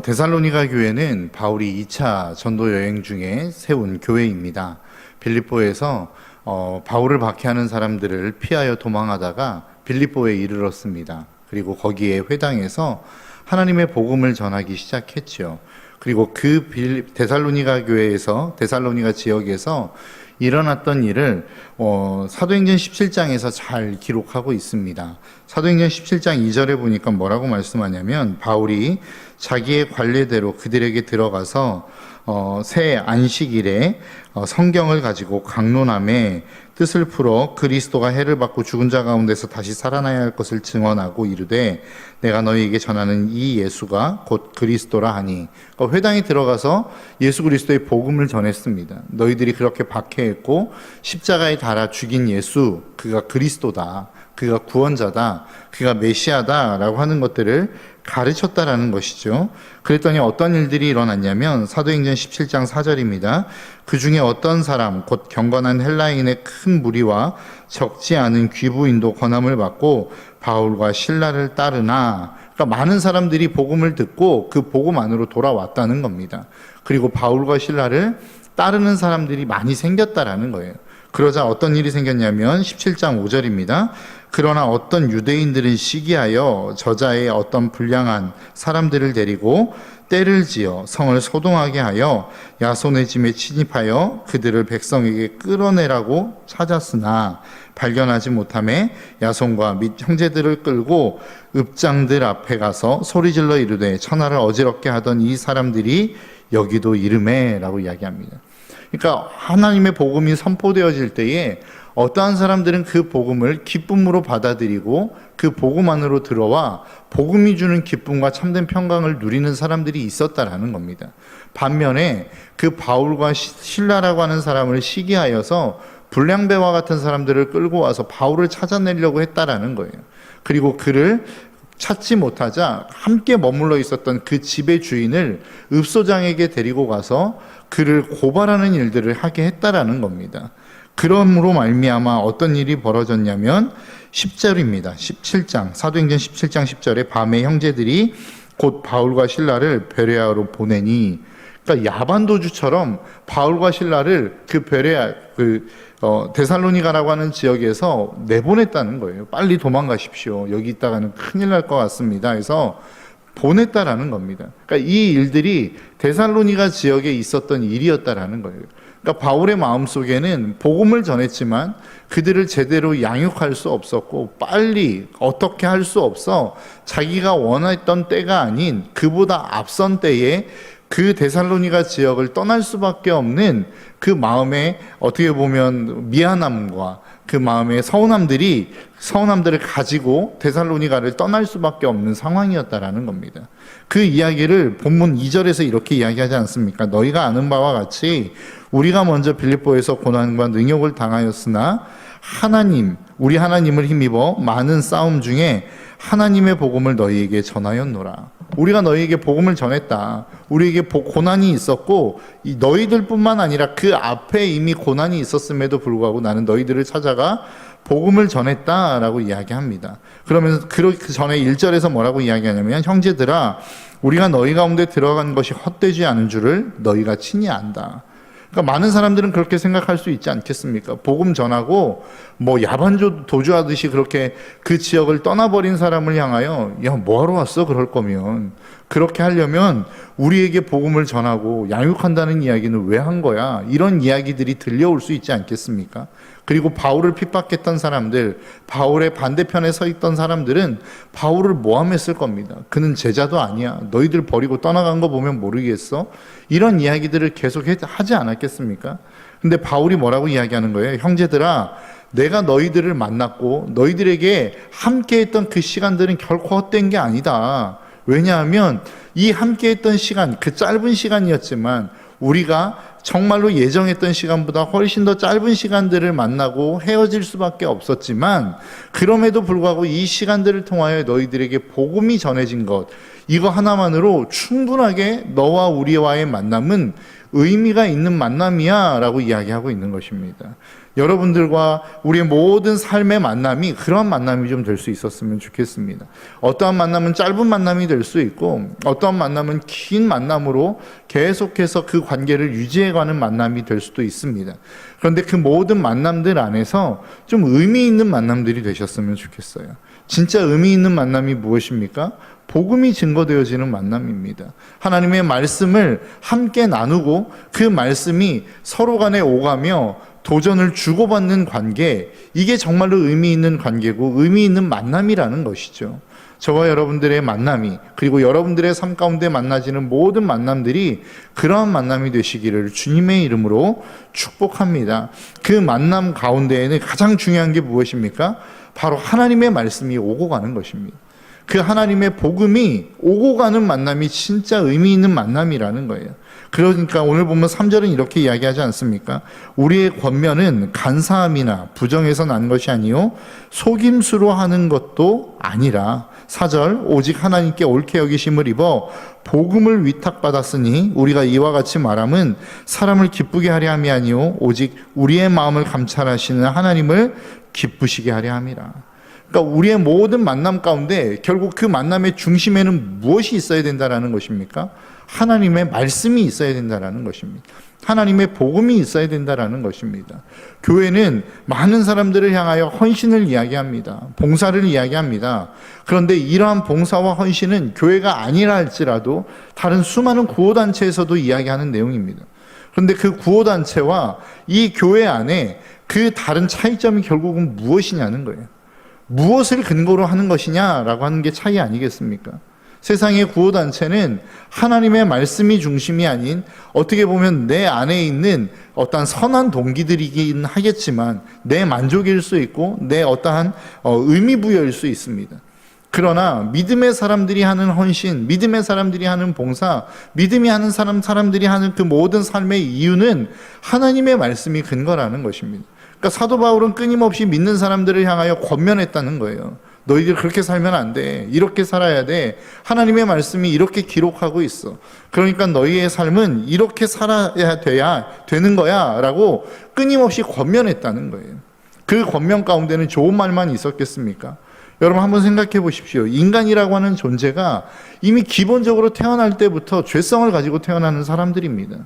데살로니가 교회는 바울이 2차 전도 여행 중에 세운 교회입니다. 빌립보에서 바울을 박해하는 사람들을 피하여 도망하다가 빌립보에 이르렀습니다. 그리고 거기에 회당에서 하나님의 복음을 전하기 시작했죠. 그리고 그 데살로니가 교회에서, 데살로니가 지역에서 일어났던 일을 사도행전 17장에서 잘 기록하고 있습니다. 사도행전 17장 2절에 보니까 뭐라고 말씀하냐면, 바울이 자기의 관례대로 그들에게 들어가서 새 안식일에 성경을 가지고 강론함에 뜻을 풀어 그리스도가 해를 받고 죽은 자 가운데서 다시 살아나야 할 것을 증언하고 이르되, 내가 너희에게 전하는 이 예수가 곧 그리스도라 하니. 그러니까 회당에 들어가서 예수 그리스도의 복음을 전했습니다. 너희들이 그렇게 박해했고 십자가에 달아 죽인 예수, 그가 그리스도다, 그가 구원자다, 그가 메시아다 라고 하는 것들을 가르쳤다라는 것이죠. 그랬더니 어떤 일들이 일어났냐면, 사도행전 17장 4절입니다. 그 중에 어떤 사람 곧 경건한 헬라인의 큰 무리와 적지 않은 귀부인도 권함을 받고 바울과 실라를 따르나. 그러니까 많은 사람들이 복음을 듣고 그 복음 안으로 돌아왔다는 겁니다. 그리고 바울과 실라를 따르는 사람들이 많이 생겼다라는 거예요. 그러자 어떤 일이 생겼냐면 17장 5절입니다. 그러나 어떤 유대인들은 시기하여 저자의 어떤 불량한 사람들을 데리고 떼를 지어 성을 소동하게 하여 야손의 집에 침입하여 그들을 백성에게 끌어내라고 찾았으나 발견하지 못하매 야손과 및 형제들을 끌고 읍장들 앞에 가서 소리질러 이르되, 천하를 어지럽게 하던 이 사람들이 여기도 이르매 라고 이야기합니다. 그러니까 하나님의 복음이 선포되어질 때에 어떠한 사람들은 그 복음을 기쁨으로 받아들이고 그 복음 안으로 들어와 복음이 주는 기쁨과 참된 평강을 누리는 사람들이 있었다라는 겁니다. 반면에 그 바울과 실라라고 하는 사람을 시기하여서 불량배와 같은 사람들을 끌고 와서 바울을 찾아내려고 했다라는 거예요. 그리고 그를 찾지 못하자 함께 머물러 있었던 그 집의 주인을 읍소장에게 데리고 가서 그를 고발하는 일들을 하게 했다라는 겁니다. 그러므로 말미암아 어떤 일이 벌어졌냐면 10절입니다. 17장, 사도행전 17장 10절에 밤에 형제들이 곧 바울과 실라를 베레아로 보내니, 그러니까 야반도주처럼 바울과 실라를 그 데살로니가라고 하는 지역에서 내보냈다는 거예요. 빨리 도망가십시오. 여기 있다가는 큰일 날 것 같습니다. 해서 보냈다라는 겁니다. 그러니까 이 일들이 데살로니가 지역에 있었던 일이었다라는 거예요. 그러니까 바울의 마음속에는 복음을 전했지만 그들을 제대로 양육할 수 없었고, 빨리 어떻게 할 수 없어 자기가 원했던 때가 아닌 그보다 앞선 때에 그 데살로니가 지역을 떠날 수밖에 없는 그 마음에 어떻게 보면 미안함과 그 마음의 서운함들을 가지고 데살로니가를 떠날 수밖에 없는 상황이었다라는 겁니다. 그 이야기를 본문 2절에서 이렇게 이야기하지 않습니까? 너희가 아는 바와 같이 우리가 먼저 빌립보에서 고난과 능욕을 당하였으나 우리 하나님을 힘입어 많은 싸움 중에 하나님의 복음을 너희에게 전하였노라. 우리가 너희에게 복음을 전했다. 우리에게 고난이 있었고, 너희들뿐만 아니라 그 앞에 이미 고난이 있었음에도 불구하고 나는 너희들을 찾아가 복음을 전했다라고 이야기합니다. 그러면서 그 전에 1절에서 뭐라고 이야기하냐면, 형제들아, 우리가 너희 가운데 들어간 것이 헛되지 않은 줄을 너희가 친히 안다. 그러니까 많은 사람들은 그렇게 생각할 수 있지 않겠습니까? 복음 전하고 도주하듯이 그렇게 그 지역을 떠나버린 사람을 향하여, 야, 뭐하러 왔어? 그럴 거면. 그렇게 하려면 우리에게 복음을 전하고 양육한다는 이야기는 왜 한 거야? 이런 이야기들이 들려올 수 있지 않겠습니까? 그리고 바울을 핍박했던 사람들, 바울의 반대편에 서 있던 사람들은 바울을 모함했을 겁니다. 그는 제자도 아니야. 너희들 버리고 떠나간 거 보면 모르겠어? 이런 이야기들을 계속 하지 않았겠습니까? 근데 바울이 뭐라고 이야기하는 거예요? 형제들아, 내가 너희들을 만났고 너희들에게 함께 했던 그 시간들은 결코 헛된 게 아니다. 왜냐하면 이 함께 했던 시간, 그 짧은 시간이었지만 우리가 정말로 예정했던 시간보다 훨씬 더 짧은 시간들을 만나고 헤어질 수밖에 없었지만, 그럼에도 불구하고 이 시간들을 통하여 너희들에게 복음이 전해진 것, 이거 하나만으로 충분하게 너와 우리와의 만남은 의미가 있는 만남이야 라고 이야기하고 있는 것입니다. 여러분들과 우리의 모든 삶의 만남이 그러한 만남이 좀 될 수 있었으면 좋겠습니다. 어떠한 만남은 짧은 만남이 될 수 있고 어떠한 만남은 긴 만남으로 계속해서 그 관계를 유지해가는 만남이 될 수도 있습니다. 그런데 그 모든 만남들 안에서 좀 의미 있는 만남들이 되셨으면 좋겠어요. 진짜 의미 있는 만남이 무엇입니까? 복음이 증거되어지는 만남입니다. 하나님의 말씀을 함께 나누고 그 말씀이 서로 간에 오가며 도전을 주고받는 관계, 이게 정말로 의미 있는 관계고 의미 있는 만남이라는 것이죠. 저와 여러분들의 만남이, 그리고 여러분들의 삶 가운데 만나지는 모든 만남들이 그러한 만남이 되시기를 주님의 이름으로 축복합니다. 그 만남 가운데에는 가장 중요한 게 무엇입니까? 바로 하나님의 말씀이 오고 가는 것입니다. 그 하나님의 복음이 오고 가는 만남이 진짜 의미 있는 만남이라는 거예요. 그러니까 오늘 보면 3절은 이렇게 이야기하지 않습니까? 우리의 권면은 간사함이나 부정에서 난 것이 아니요 속임수로 하는 것도 아니라 4절 오직 하나님께 옳게 여기심을 입어 복음을 위탁받았으니 우리가 이와 같이 말함은 사람을 기쁘게 하려 함이 아니요 오직 우리의 마음을 감찰하시는 하나님을 기쁘시게 하려 함이라. 그러니까 우리의 모든 만남 가운데 결국 그 만남의 중심에는 무엇이 있어야 된다라는 것입니까? 하나님의 말씀이 있어야 된다라는 것입니다. 하나님의 복음이 있어야 된다라는 것입니다. 교회는 많은 사람들을 향하여 헌신을 이야기합니다. 봉사를 이야기합니다. 그런데 이러한 봉사와 헌신은 교회가 아니라 할지라도 다른 수많은 구호단체에서도 이야기하는 내용입니다. 그런데 그 구호단체와 이 교회 안에 그 다른 차이점이 결국은 무엇이냐는 거예요. 무엇을 근거로 하는 것이냐라고 하는 게 차이 아니겠습니까? 세상의 구호단체는 하나님의 말씀이 중심이 아닌 어떻게 보면 내 안에 있는 어떠한 선한 동기들이긴 하겠지만 내 만족일 수 있고 내 어떠한 의미 부여일 수 있습니다. 그러나 믿음의 사람들이 하는 헌신, 믿음의 사람들이 하는 봉사, 믿음이 하는 사람들이 하는 그 모든 삶의 이유는 하나님의 말씀이 근거라는 것입니다. 그러니까 사도 바울은 끊임없이 믿는 사람들을 향하여 권면했다는 거예요. 너희들 그렇게 살면 안 돼. 이렇게 살아야 돼. 하나님의 말씀이 이렇게 기록하고 있어. 그러니까 너희의 삶은 이렇게 살아야 되는 거야 라고 끊임없이 권면했다는 거예요. 그 권면 가운데는 좋은 말만 있었겠습니까? 여러분 한번 생각해 보십시오. 인간이라고 하는 존재가 이미 기본적으로 태어날 때부터 죄성을 가지고 태어나는 사람들입니다.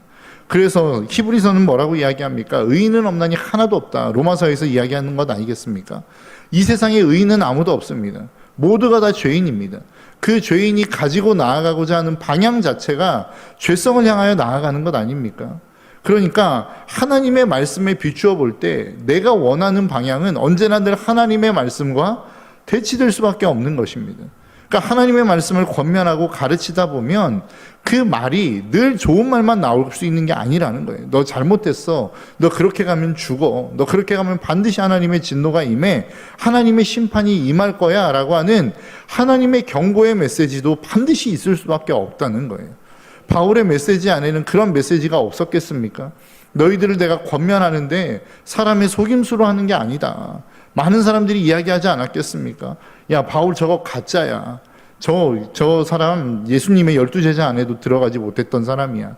그래서 히브리서는 뭐라고 이야기합니까? 의인은 없나니 하나도 없다. 로마서에서 이야기하는 것 아니겠습니까? 이 세상에 의인은 아무도 없습니다. 모두가 다 죄인입니다. 그 죄인이 가지고 나아가고자 하는 방향 자체가 죄성을 향하여 나아가는 것 아닙니까? 그러니까 하나님의 말씀에 비추어 볼 때 내가 원하는 방향은 언제나 늘 하나님의 말씀과 대치될 수밖에 없는 것입니다. 그러니까 하나님의 말씀을 권면하고 가르치다 보면 그 말이 늘 좋은 말만 나올 수 있는 게 아니라는 거예요. 너 잘못했어. 너 그렇게 가면 죽어. 너 그렇게 가면 반드시 하나님의 진노가 임해. 하나님의 심판이 임할 거야 라고 하는 하나님의 경고의 메시지도 반드시 있을 수밖에 없다는 거예요. 바울의 메시지 안에는 그런 메시지가 없었겠습니까? 너희들을 내가 권면하는데 사람의 속임수로 하는 게 아니다. 많은 사람들이 이야기하지 않았겠습니까? 야, 바울 저거 가짜야. 저 사람 예수님의 12제자 안에도 들어가지 못했던 사람이야.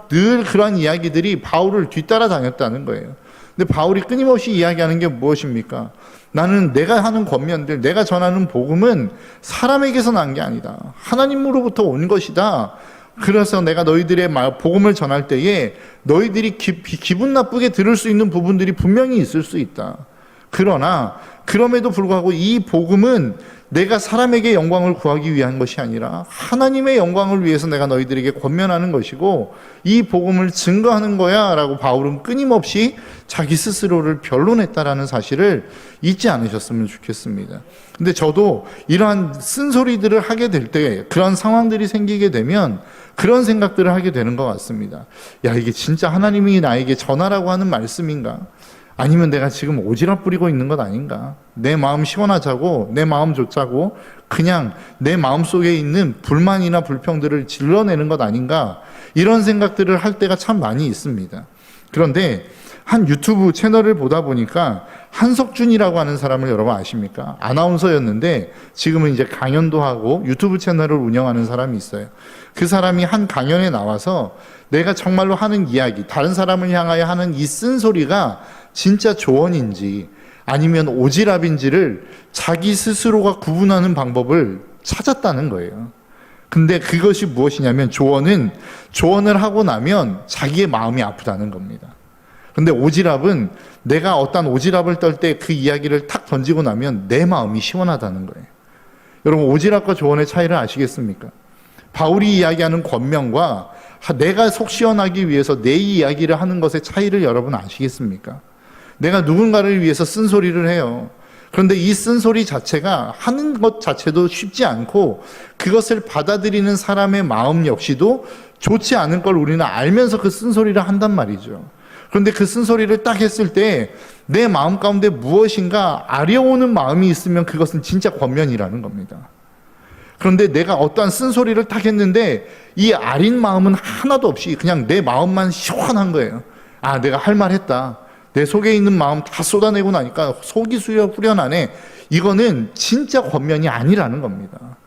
늘 그러한 이야기들이 바울을 뒤따라 다녔다는 거예요. 근데 바울이 끊임없이 이야기하는 게 무엇입니까? 나는 내가 하는 권면들, 내가 전하는 복음은 사람에게서 난 게 아니다. 하나님으로부터 온 것이다. 그래서 내가 너희들의 복음을 전할 때에 너희들이 기분 나쁘게 들을 수 있는 부분들이 분명히 있을 수 있다. 그러나 그럼에도 불구하고 이 복음은 내가 사람에게 영광을 구하기 위한 것이 아니라 하나님의 영광을 위해서 내가 너희들에게 권면하는 것이고 이 복음을 증거하는 거야 라고 바울은 끊임없이 자기 스스로를 변론했다라는 사실을 잊지 않으셨으면 좋겠습니다. 근데 저도 이러한 쓴소리들을 하게 될 때 그런 상황들이 생기게 되면 그런 생각들을 하게 되는 것 같습니다. 야, 이게 진짜 하나님이 나에게 전하라고 하는 말씀인가? 아니면 내가 지금 오지랖 부리고 있는 것 아닌가? 내 마음 시원하자고, 내 마음 좋자고 그냥 내 마음속에 있는 불만이나 불평들을 질러내는 것 아닌가? 이런 생각들을 할 때가 참 많이 있습니다. 그런데 한 유튜브 채널을 보다 보니까 한석준이라고 하는 사람을 여러분 아십니까? 아나운서였는데 지금은 이제 강연도 하고 유튜브 채널을 운영하는 사람이 있어요. 그 사람이 한 강연에 나와서 내가 정말로 하는 이야기, 다른 사람을 향하여 하는 이 쓴소리가 진짜 조언인지 아니면 오지랖인지를 자기 스스로가 구분하는 방법을 찾았다는 거예요. 근데 그것이 무엇이냐면 조언을 하고 나면 자기의 마음이 아프다는 겁니다. 근데 오지랖은 내가 어떤 오지랖을 떨 때 그 이야기를 탁 던지고 나면 내 마음이 시원하다는 거예요. 여러분, 오지랖과 조언의 차이를 아시겠습니까? 바울이 이야기하는 권면과 내가 속 시원하기 위해서 내 이야기를 하는 것의 차이를 여러분 아시겠습니까? 내가 누군가를 위해서 쓴소리를 해요. 그런데 이 쓴소리 자체가 하는 것 자체도 쉽지 않고 그것을 받아들이는 사람의 마음 역시도 좋지 않은 걸 우리는 알면서 그 쓴소리를 한단 말이죠. 그런데 그 쓴소리를 딱 했을 때 내 마음 가운데 무엇인가 아려오는 마음이 있으면 그것은 진짜 권면이라는 겁니다. 그런데 내가 어떠한 쓴소리를 딱 했는데 이 아린 마음은 하나도 없이 그냥 내 마음만 시원한 거예요. 아, 내가 할 말 했다. 내 속에 있는 마음 다 쏟아내고 나니까 속이 후련하네. 이거는 진짜 권면이 아니라는 겁니다.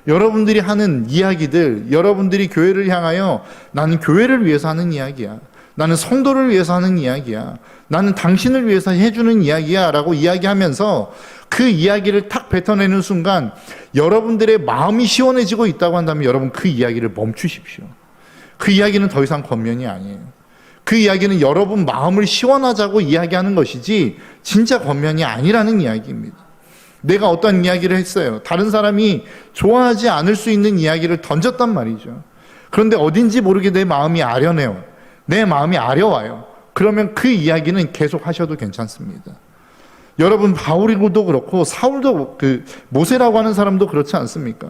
여러분들이 하는 이야기들, 여러분들이 교회를 향하여 나는 교회를 위해서 하는 이야기야. 나는 성도를 위해서 하는 이야기야. 나는 당신을 위해서 해주는 이야기야 라고 이야기하면서 그 이야기를 탁 뱉어내는 순간 여러분들의 마음이 시원해지고 있다고 한다면 여러분 그 이야기를 멈추십시오. 그 이야기는 더 이상 권면이 아니에요. 그 이야기는 여러분 마음을 시원하자고 이야기하는 것이지 진짜 권면이 아니라는 이야기입니다. 내가 어떤 이야기를 했어요. 다른 사람이 좋아하지 않을 수 있는 이야기를 던졌단 말이죠. 그런데 어딘지 모르게 내 마음이 아련해요. 내 마음이 아려와요. 그러면 그 이야기는 계속 하셔도 괜찮습니다. 여러분, 바울이도 그렇고 사울도 모세라고 하는 사람도 그렇지 않습니까?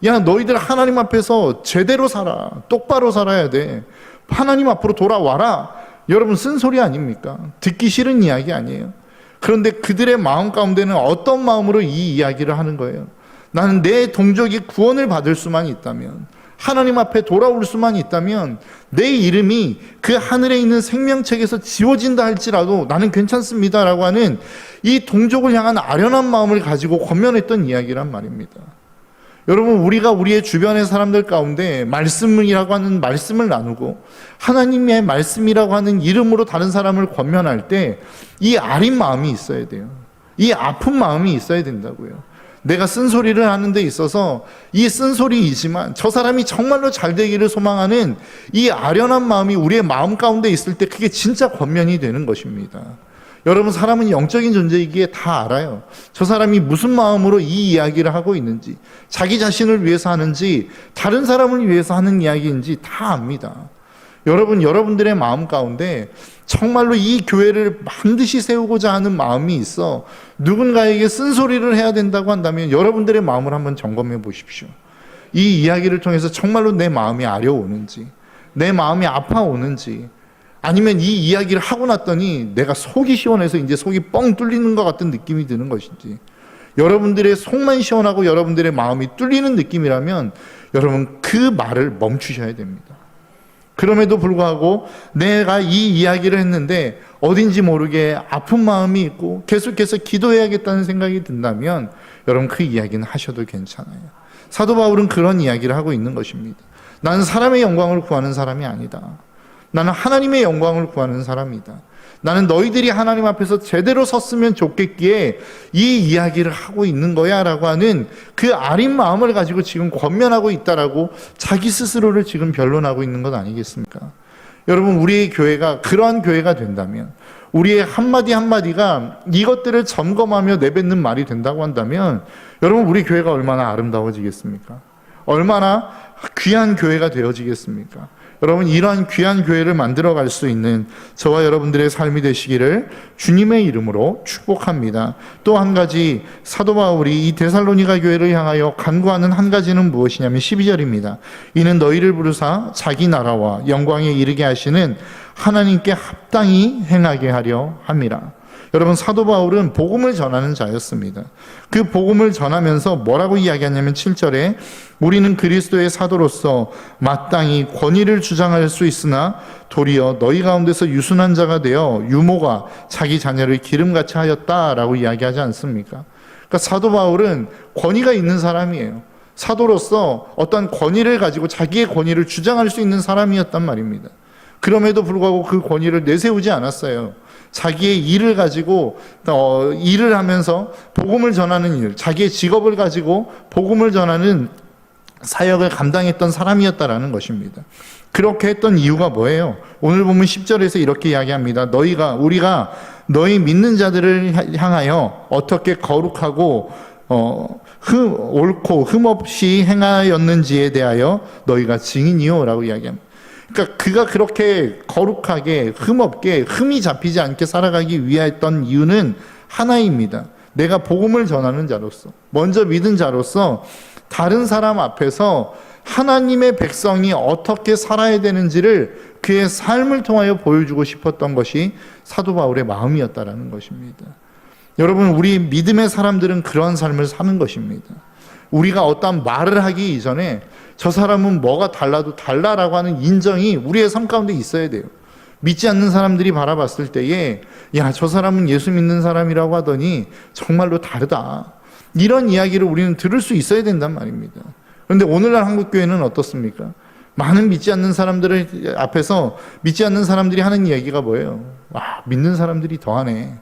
야, 너희들 하나님 앞에서 제대로 살아. 똑바로 살아야 돼. 하나님 앞으로 돌아와라. 여러분, 쓴소리 아닙니까? 듣기 싫은 이야기 아니에요? 그런데 그들의 마음 가운데는 어떤 마음으로 이 이야기를 하는 거예요? 나는 내 동족이 구원을 받을 수만 있다면, 하나님 앞에 돌아올 수만 있다면 내 이름이 그 하늘에 있는 생명책에서 지워진다 할지라도 나는 괜찮습니다라고 하는 이 동족을 향한 아련한 마음을 가지고 권면했던 이야기란 말입니다. 여러분, 우리가 우리의 주변의 사람들 가운데 말씀이라고 하는 말씀을 나누고 하나님의 말씀이라고 하는 이름으로 다른 사람을 권면할 때 이 아린 마음이 있어야 돼요. 이 아픈 마음이 있어야 된다고요. 내가 쓴소리를 하는 데 있어서 이 쓴소리이지만 저 사람이 정말로 잘 되기를 소망하는 이 아련한 마음이 우리의 마음 가운데 있을 때 그게 진짜 권면이 되는 것입니다. 여러분, 사람은 영적인 존재이기에 다 알아요. 저 사람이 무슨 마음으로 이 이야기를 하고 있는지, 자기 자신을 위해서 하는지 다른 사람을 위해서 하는 이야기인지 다 압니다. 여러분, 여러분들의 마음 가운데 정말로 이 교회를 반드시 세우고자 하는 마음이 있어 누군가에게 쓴소리를 해야 된다고 한다면 여러분들의 마음을 한번 점검해 보십시오. 이 이야기를 통해서 정말로 내 마음이 아려오는지, 내 마음이 아파오는지, 아니면 이 이야기를 하고 났더니 내가 속이 시원해서 이제 속이 뻥 뚫리는 것 같은 느낌이 드는 것인지, 여러분들의 속만 시원하고 여러분들의 마음이 뚫리는 느낌이라면 여러분 그 말을 멈추셔야 됩니다. 그럼에도 불구하고 내가 이 이야기를 했는데 어딘지 모르게 아픈 마음이 있고 계속해서 기도해야겠다는 생각이 든다면 여러분 그 이야기는 하셔도 괜찮아요. 사도 바울은 그런 이야기를 하고 있는 것입니다. 나는 사람의 영광을 구하는 사람이 아니다. 나는 하나님의 영광을 구하는 사람이다. 나는 너희들이 하나님 앞에서 제대로 섰으면 좋겠기에 이 이야기를 하고 있는 거야 라고 하는 그 아린 마음을 가지고 지금 권면하고 있다라고 자기 스스로를 지금 변론하고 있는 것 아니겠습니까? 여러분, 우리의 교회가 그러한 교회가 된다면, 우리의 한마디 한마디가 이것들을 점검하며 내뱉는 말이 된다고 한다면 여러분, 우리 교회가 얼마나 아름다워지겠습니까? 얼마나 귀한 교회가 되어지겠습니까? 여러분, 이러한 귀한 교회를 만들어갈 수 있는 저와 여러분들의 삶이 되시기를 주님의 이름으로 축복합니다. 또 한 가지 사도 바울이 이 데살로니가 교회를 향하여 간구하는 한 가지는 무엇이냐면 12절입니다. 이는 너희를 부르사 자기 나라와 영광에 이르게 하시는 하나님께 합당히 행하게 하려 함이라. 여러분, 사도 바울은 복음을 전하는 자였습니다. 그 복음을 전하면서 뭐라고 이야기하냐면 7절에 우리는 그리스도의 사도로서 마땅히 권위를 주장할 수 있으나 도리어 너희 가운데서 유순한 자가 되어 유모가 자기 자녀를 기름같이 하였다라고 이야기하지 않습니까? 그러니까 사도 바울은 권위가 있는 사람이에요. 사도로서 어떤 권위를 가지고 자기의 권위를 주장할 수 있는 사람이었단 말입니다. 그럼에도 불구하고 그 권위를 내세우지 않았어요. 자기의 일을 가지고 일을 하면서 복음을 전하는 일, 자기의 직업을 가지고 복음을 전하는 사역을 감당했던 사람이었다라는 것입니다. 그렇게 했던 이유가 뭐예요? 오늘 보면 10절에서 이렇게 이야기합니다. 우리가 너희 믿는 자들을 향하여 어떻게 거룩하고 옳고 흠없이 행하였는지에 대하여 너희가 증인이요 라고 이야기합니다. 그러니까 그가 그렇게 거룩하게 흠없게 흠이 잡히지 않게 살아가기 위했던 이유는 하나입니다. 내가 복음을 전하는 자로서, 먼저 믿은 자로서 다른 사람 앞에서 하나님의 백성이 어떻게 살아야 되는지를 그의 삶을 통하여 보여주고 싶었던 것이 사도 바울의 마음이었다라는 것입니다. 여러분, 우리 믿음의 사람들은 그런 삶을 사는 것입니다. 우리가 어떠한 말을 하기 이전에 저 사람은 뭐가 달라도 달라라고 하는 인정이 우리의 삶 가운데 있어야 돼요. 믿지 않는 사람들이 바라봤을 때에 야, 저 사람은 예수 믿는 사람이라고 하더니 정말로 다르다. 이런 이야기를 우리는 들을 수 있어야 된단 말입니다. 그런데 오늘날 한국교회는 어떻습니까? 많은 믿지 않는 사람들 앞에서 믿지 않는 사람들이 하는 이야기가 뭐예요? 와, 믿는 사람들이 더하네.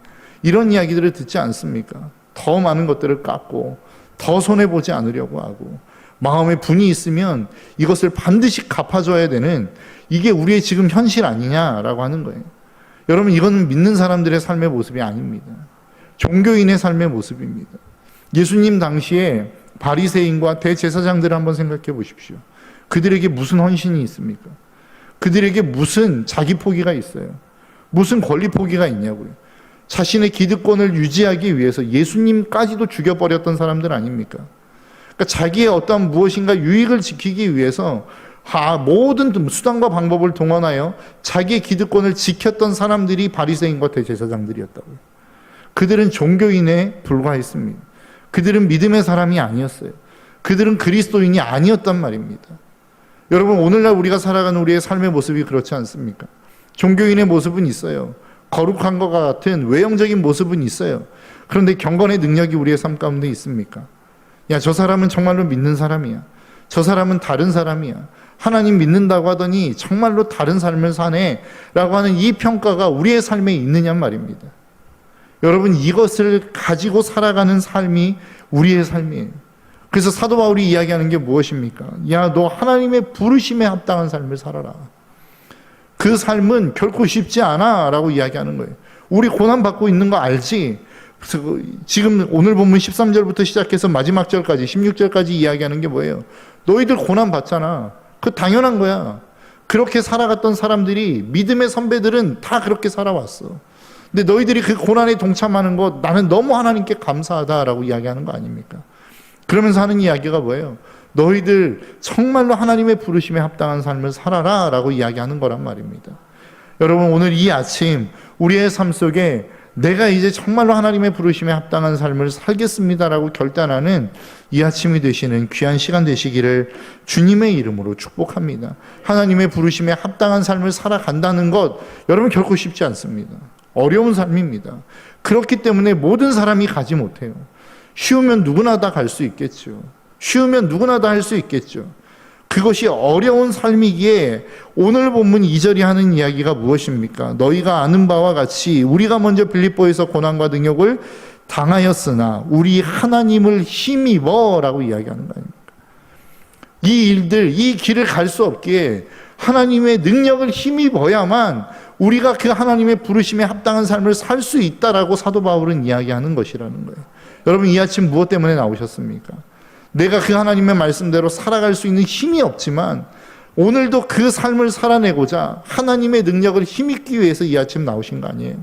이런 이야기들을 듣지 않습니까? 더 많은 것들을 깎고 더 손해보지 않으려고 하고 마음에 분이 있으면 이것을 반드시 갚아줘야 되는 이게 우리의 지금 현실 아니냐라고 하는 거예요. 여러분, 이거는 믿는 사람들의 삶의 모습이 아닙니다. 종교인의 삶의 모습입니다. 예수님 당시에 바리새인과 대제사장들을 한번 생각해 보십시오. 그들에게 무슨 헌신이 있습니까? 그들에게 무슨 자기 포기가 있어요? 무슨 권리 포기가 있냐고요? 자신의 기득권을 유지하기 위해서 예수님까지도 죽여버렸던 사람들 아닙니까? 그러니까 자기의 어떤 무엇인가 유익을 지키기 위해서 모든 수단과 방법을 동원하여 자기의 기득권을 지켰던 사람들이 바리새인과 대제사장들이었다고요. 그들은 종교인에 불과했습니다. 그들은 믿음의 사람이 아니었어요. 그들은 그리스도인이 아니었단 말입니다. 여러분, 오늘날 우리가 살아가는 우리의 삶의 모습이 그렇지 않습니까? 종교인의 모습은 있어요. 거룩한 것 같은 외형적인 모습은 있어요. 그런데 경건의 능력이 우리의 삶 가운데 있습니까? 야, 저 사람은 정말로 믿는 사람이야. 저 사람은 다른 사람이야. 하나님 믿는다고 하더니 정말로 다른 삶을 사네 라고 하는 이 평가가 우리의 삶에 있느냐 말입니다. 여러분, 이것을 가지고 살아가는 삶이 우리의 삶이에요. 그래서 사도 바울이 이야기하는 게 무엇입니까? 야, 너 하나님의 부르심에 합당한 삶을 살아라. 그 삶은 결코 쉽지 않아 라고 이야기하는 거예요. 우리 고난받고 있는 거 알지? 지금 오늘 본문 13절부터 시작해서 마지막 절까지 16절까지 이야기하는 게 뭐예요? 너희들 고난받잖아. 그거 당연한 거야. 그렇게 살아갔던 사람들이, 믿음의 선배들은 다 그렇게 살아왔어. 근데 너희들이 그 고난에 동참하는 거 나는 너무 하나님께 감사하다라고 이야기하는 거 아닙니까? 그러면서 하는 이야기가 뭐예요? 너희들 정말로 하나님의 부르심에 합당한 삶을 살아라 라고 이야기하는 거란 말입니다. 여러분, 오늘 이 아침 우리의 삶 속에 내가 이제 정말로 하나님의 부르심에 합당한 삶을 살겠습니다라고 결단하는 이 아침이 되시는 귀한 시간 되시기를 주님의 이름으로 축복합니다. 하나님의 부르심에 합당한 삶을 살아간다는 것, 여러분, 결코 쉽지 않습니다. 어려운 삶입니다. 그렇기 때문에 모든 사람이 가지 못해요. 쉬우면 누구나 다 갈 수 있겠죠. 쉬우면 누구나 다 할 수 있겠죠. 그것이 어려운 삶이기에 오늘 본문 2절이 하는 이야기가 무엇입니까? 너희가 아는 바와 같이 우리가 먼저 빌립보에서 고난과 능욕을 당하였으나 우리 하나님을 힘입어 라고 이야기하는 거 아닙니까? 이 일들, 이 길을 갈 수 없기에 하나님의 능력을 힘입어야만 우리가 그 하나님의 부르심에 합당한 삶을 살 수 있다라고 사도 바울은 이야기하는 것이라는 거예요. 여러분, 이 아침 무엇 때문에 나오셨습니까? 내가 그 하나님의 말씀대로 살아갈 수 있는 힘이 없지만 오늘도 그 삶을 살아내고자 하나님의 능력을 힘입기 위해서 이 아침 나오신 거 아니에요?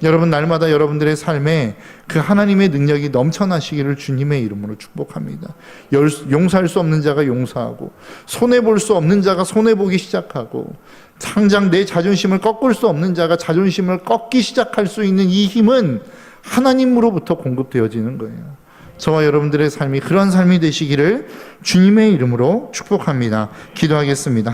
여러분 날마다 여러분들의 삶에 그 하나님의 능력이 넘쳐나시기를 주님의 이름으로 축복합니다. 용서할 수 없는 자가 용서하고 손해볼 수 없는 자가 손해보기 시작하고 당장 내 자존심을 꺾을 수 없는 자가 자존심을 꺾기 시작할 수 있는 이 힘은 하나님으로부터 공급되어지는 거예요. 저와 여러분들의 삶이 그런 삶이 되시기를 주님의 이름으로 축복합니다. 기도하겠습니다.